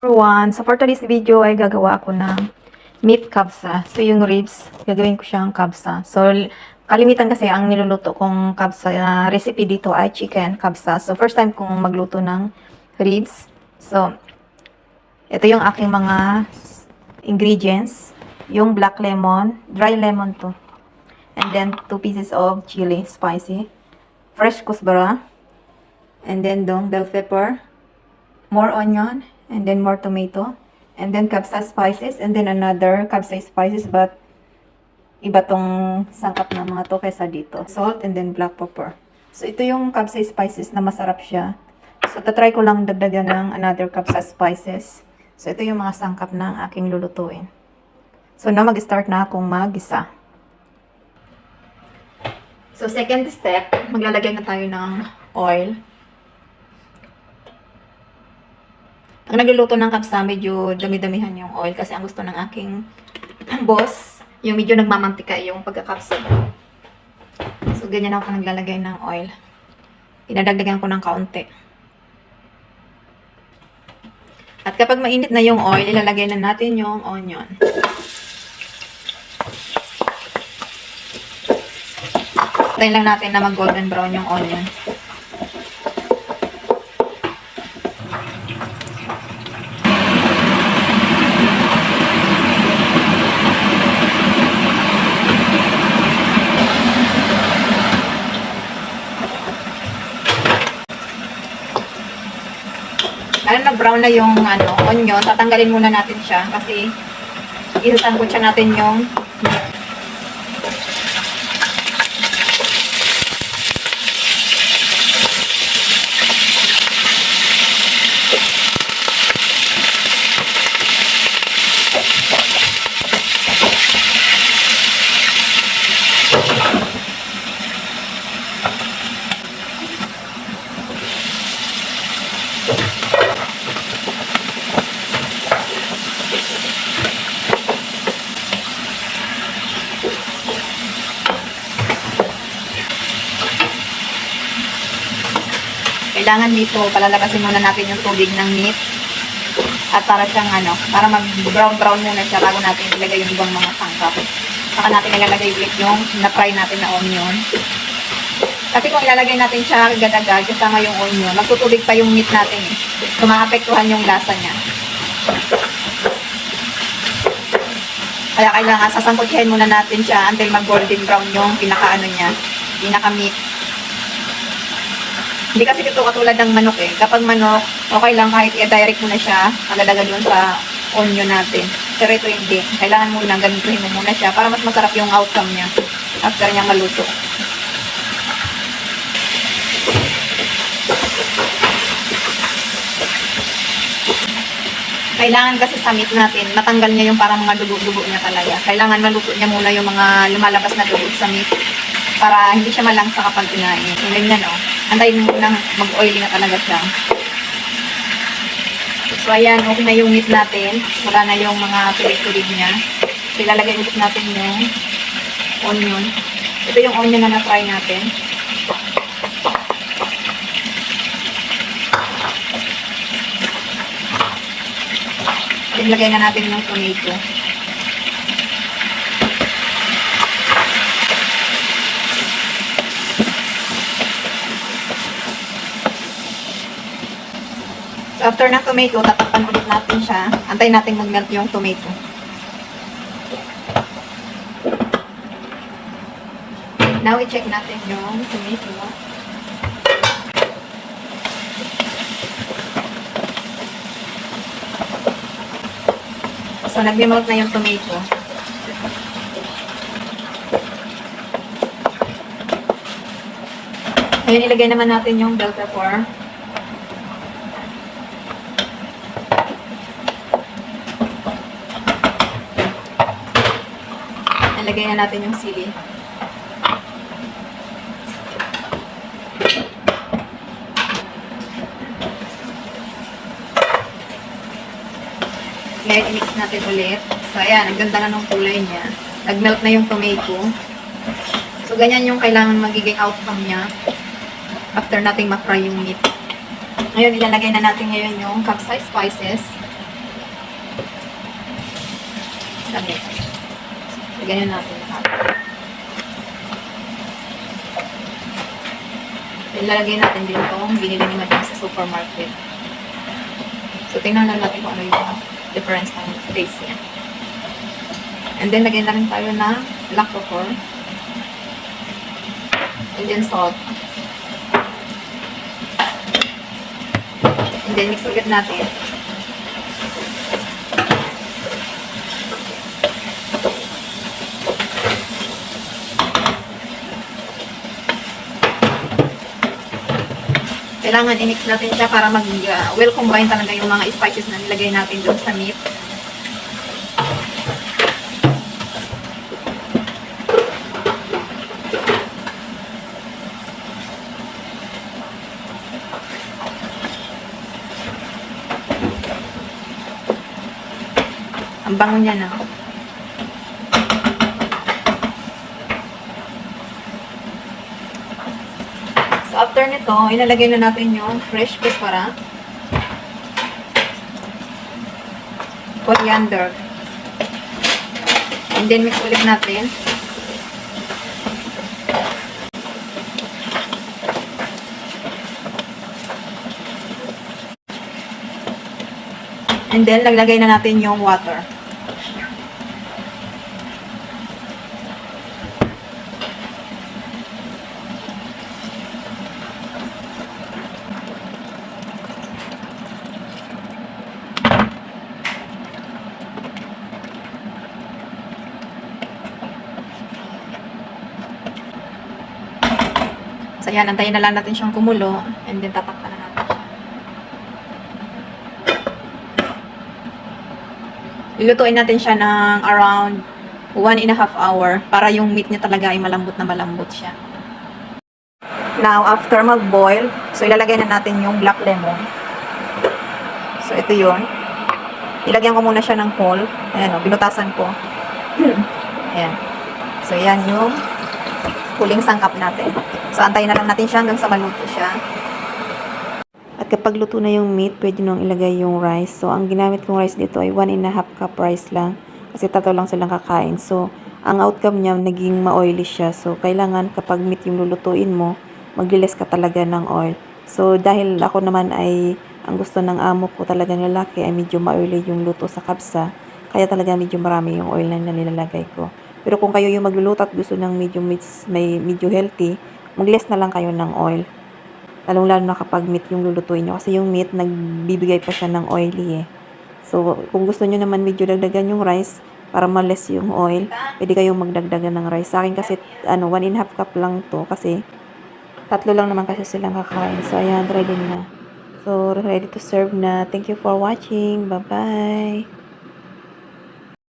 Everyone, so for today's video ay gagawa ako ng meat kabsa. So yung ribs, gagawin ko siyang kabsa. So kalimitan kasi ang niluluto kong kabsa na recipe dito ay chicken kabsa. So first time kong magluto ng ribs. So ito yung aking mga ingredients. Yung black lemon, dry lemon to. And then 2 pieces of chili, spicy. Fresh kusbara. And then bell pepper. More onion. And then more tomato, and then kabsa spices, and then another kabsa spices, but iba tong sangkap na mga to kaysa dito. Salt, and then black pepper. So ito yung kabsa spices na masarap siya. So tatry ko lang dagdagan ng another kabsa spices. So ito yung mga sangkap ng aking lulutuin. So na mag-start na akong mag-isa. So second step, maglalagay na tayo ng oil. Ang nagluluto ng kapsa, medyo dami-damihan yung oil kasi ang gusto ng aking boss, yung medyo nagmamantika yung pagkakapsa. So, ganyan ako naglalagay ng oil. Pinadagdagan ko ng kaunti. At kapag mainit na yung oil, ilalagay na natin yung onion. Tayo lang natin na mag-golden brown yung onion. Lalo na-brown na yung onion, tatanggalin muna natin siya kasi isasangkot siya natin yung meat. Kailangan dito, palalagasin muna natin yung tubig ng meat. At para siyang para mag-brown-brown muna siya bago natin ilagay yung ibang mga sangkap. Saka natin ilalagay ulit yung na-fry natin na onion. Kasi kung ilalagay natin siya agad-agad kasama yung onion, magtutubig pa yung meat natin eh. So, maapektuhan yung lasa niya. Kaya kailangan sasangkutsahin muna natin siya until mag-golden brown yung pinaka-ano niya, pinaka-meat. Hindi kasi ito katulad ng manok eh. Kapag manok, okay lang kahit i-direct mo na siya, agad-agad dun sa onion natin. Pero ito hindi. Kailangan muna ganituhin mo muna siya para mas masarap yung outcome niya after niyang maluto. Kailangan kasi sa meat natin, matanggal niya yung parang mga dugo-dugo niya talaga. Kailangan maluto niya muna yung mga lumalabas na dugo sa meat para hindi siya malangsa kapag kinain. So, ganyan antayin mo lang mag-oily na talaga siya. So, ayan, okay na yung meat natin. Wala na yung mga tulig-tulig niya. So, ilalagay ulit natin yung onion. Ito yung onion na na-fry natin. Ilagay na natin yung tomato. So, after ng tomato, tatakpan ulit natin siya. Antayin natin mag-melt yung tomato. Now, i-check natin yung tomato. So, nag-melt na yung tomato. Ngayon, ilagay naman natin yung bell pepper. Ilagay na natin yung sili. Ngayon, i-mix natin ulit. So, ayan, ang ganda na ng kulay niya. Nag-melt na yung tomato. So, ganyan yung kailangan magiging outcome niya after nating ma-fry yung meat. Ngayon, ilalagay na natin ngayon yung capsaicin spices. sa meat. So, ganyan natin lahat. Ilalagay natin din itong binili ni Madam sa supermarket. So, tingnan lang natin kung ano yung difference ng taste niya. And then, lagyan na rin tayo ng black pepper. And then, salt. And then, mix ulit natin. Kailangan i-mix natin siya para well combine talaga yung mga spices na nilagay natin doon sa meat. Ang bango niya na. So, after nito, ilalagay na natin yung fresh kuspara, coriander, and then mix ulit natin. And then, naglagay na natin yung water. So, yan, antayin na lang natin siyang kumulo, and then tatakpan na natin siya. Lulutuin natin siya ng around 1.5 hour para yung meat niya talaga ay malambot na malambot siya. Now, after mag-boil, so ilalagay na natin yung black lemon. So, ito yun. Ilagyan ko muna siya ng whole. Ayan o, binutasan ko. Ayan. So, yan yung huling sangkap natin. So, antayin na lang natin siya hanggang sa maluto siya. At kapag luto na yung meat, pwede nang ilagay yung rice. So, ang ginamit kong rice dito ay 1.5 cup rice lang. Kasi tatlo lang silang kakain. So, ang outcome niya, naging ma-oily siya. So, kailangan kapag meat yung lulutuin mo, magliles ka talaga ng oil. So, dahil ako naman ay, ang gusto ng amo ko talagang lalaki ay medyo ma-oily yung luto sa kabsa. Kaya talaga medyo marami yung oil na nilalagay ko. Pero kung kayo yung magluluto at gusto ng medyo healthy, mag-less na lang kayo ng oil. Lalong-lalo na kapag meat yung lulutuin nyo. Kasi yung meat, nagbibigay pa siya ng oily eh. So, kung gusto nyo naman medyo dagdagan yung rice, para ma-less yung oil, pwede kayong magdagdagan ng rice. Sa akin kasi, 1.5 cup lang to. Kasi, tatlo lang naman kasi silang kakain. So, ayan, ready na. So, ready to serve na. Thank you for watching. Bye-bye!